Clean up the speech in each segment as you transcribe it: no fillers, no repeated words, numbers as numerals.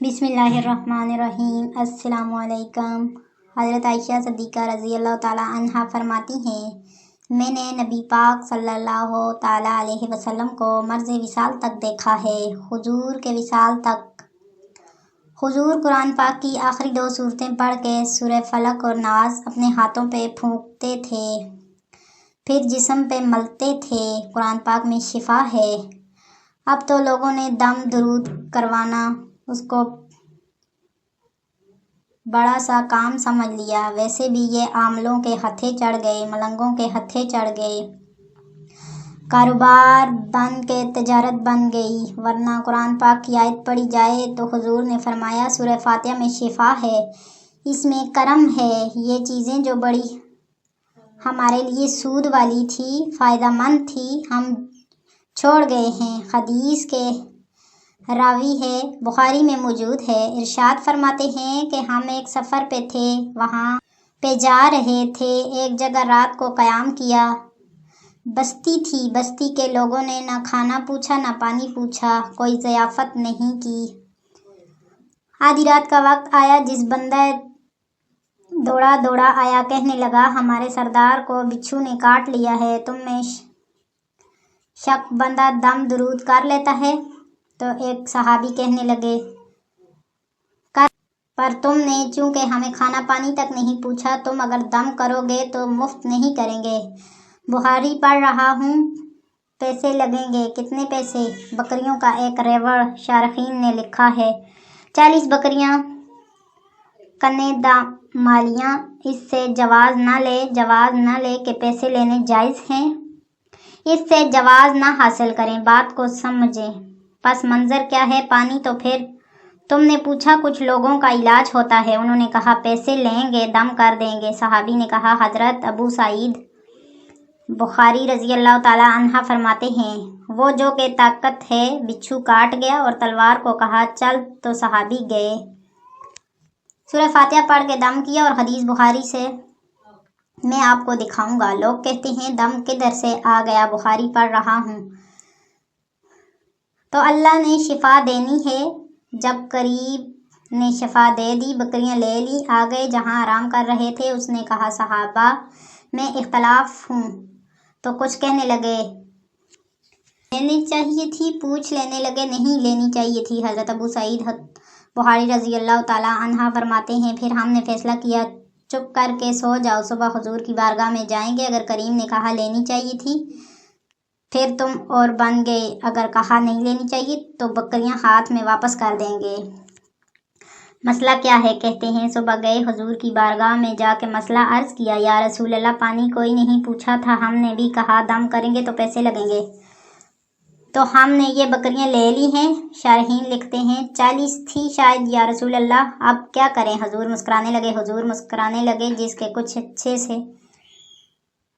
بسم اللہ الرحمن الرحیم۔ السلام علیکم۔ حضرت عائشہ صدیقہ رضی اللہ تعالیٰ عنہا فرماتی ہیں، میں نے نبی پاک صلی اللہ تعالیٰ علیہ وسلم کو مرض وصال تک دیکھا ہے، حضور کے وصال تک۔ حضور قرآن پاک کی آخری 2 سورتیں پڑھ کے سورہ فلق اور ناس اپنے ہاتھوں پہ پھونکتے تھے، پھر جسم پہ ملتے تھے۔ قرآن پاک میں شفا ہے۔ اب تو لوگوں نے دم درود کروانا اس کو بڑا سا کام سمجھ لیا۔ ویسے بھی یہ عاملوں کے ہتھے چڑھ گئے، ملنگوں کے ہتھے چڑھ گئے، کاروبار بن کے تجارت بن گئی۔ ورنہ قرآن پاک کی آیت پڑھی جائے تو حضور نے فرمایا سورہ فاتحہ میں شفا ہے، اس میں کرم ہے۔ یہ چیزیں جو بڑی ہمارے لیے سود والی تھی، فائدہ مند تھی، ہم چھوڑ گئے ہیں۔ حدیث کے راوی ہے، بخاری میں موجود ہے، ارشاد فرماتے ہیں کہ ہم ایک سفر پہ تھے، وہاں پہ جا رہے تھے، ایک جگہ رات کو قیام کیا، بستی تھی، بستی کے لوگوں نے نہ کھانا پوچھا نہ پانی پوچھا، کوئی ضیافت نہیں کی۔ آدھی رات کا وقت آیا، جس بندہ دوڑا دوڑا آیا، کہنے لگا ہمارے سردار کو بچھو نے کاٹ لیا ہے، تم میں شک بندہ دم درود کر لیتا ہے؟ تو ایک صحابی کہنے لگے پر تم نے چونکہ ہمیں کھانا پانی تک نہیں پوچھا، تم اگر دم کرو گے تو مفت نہیں کریں گے۔ بخاری پڑھ رہا ہوں، پیسے لگیں گے۔ کتنے پیسے؟ بکریوں کا ایک ریوڑ۔ شارحین نے لکھا ہے 40 بکریاں کنے مالیاں۔ اس سے جواز نہ لے کہ پیسے لینے جائز ہیں، اس سے جواز نہ حاصل کریں، بات کو سمجھیں۔ پس منظر کیا ہے؟ پانی تو پھر تم نے پوچھا کچھ لوگوں کا علاج ہوتا ہے، انہوں نے کہا پیسے لیں گے، دم کر دیں گے۔ صحابی نے کہا حضرت ابو سعید بخاری رضی اللہ تعالیٰ عنہ فرماتے ہیں، وہ جو کہ طاقت ہے، بچھو کاٹ گیا اور تلوار کو کہا چل تو صحابی گئے، سورہ فاتحہ پڑھ کے دم کیا۔ اور حدیث بخاری سے میں آپ کو دکھاؤں گا۔ لوگ کہتے ہیں دم کدھر سے آ گیا؟ بخاری پڑھ رہا ہوں۔ تو اللہ نے شفا دینی ہے۔ جب قریب نے شفا دے دی، بکریاں لے لی، آ گئے جہاں آرام کر رہے تھے۔ اس نے کہا صحابہ میں اختلاف ہوں، تو کچھ کہنے لگے لینی چاہیے تھی، پوچھ لینے لگے نہیں لینی چاہیے تھی۔ حضرت ابو سعید بخاری رضی اللہ تعالیٰ عنہ فرماتے ہیں، پھر ہم نے فیصلہ کیا چپ کر کے سو جاؤ، صبح حضور کی بارگاہ میں جائیں گے۔ اگر کریم نے کہا لینی چاہیے تھی پھر تم اور بن گئے، اگر کہا نہیں لینی چاہیے تو بکریاں ہاتھ میں واپس کر دیں گے۔ مسئلہ کیا ہے؟ کہتے ہیں صبح گئے، حضور کی بارگاہ میں جا کے مسئلہ عرض کیا، یا رسول اللہ پانی کوئی نہیں پوچھا تھا، ہم نے بھی کہا دم کریں گے تو پیسے لگیں گے، تو ہم نے یہ بکریاں لے لی ہیں۔ شارحین لکھتے ہیں 40 تھی شاید یا رسول اللہ، اب کیا کریں؟ حضور مسکرانے لگے، جس کے کچھ اچھے سے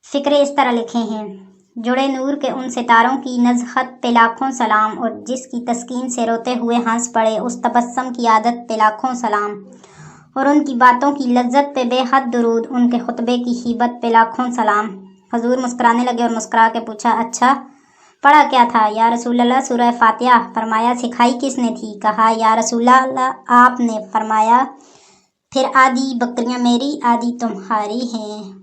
فقرے اس طرح لکھے ہیں، جڑے نور کے ان ستاروں کی نزہت پہ لاکھوں سلام، اور جس کی تسکین سے روتے ہوئے ہنس پڑے، اس تبسم کی عادت پہ لاکھوں سلام، اور ان کی باتوں کی لذت پہ بے حد درود، ان کے خطبے کی ہیبت پہ لاکھوں سلام۔ حضور مسکرانے لگے اور مسکرا کے پوچھا اچھا پڑھا کیا تھا؟ یا رسول اللہ سورہ فاتحہ۔ فرمایا سکھائی کس نے تھی؟ کہا یا رسول اللہ آپ نے۔ فرمایا پھر آدھی بکریاں میری آدھی تمہاری ہیں۔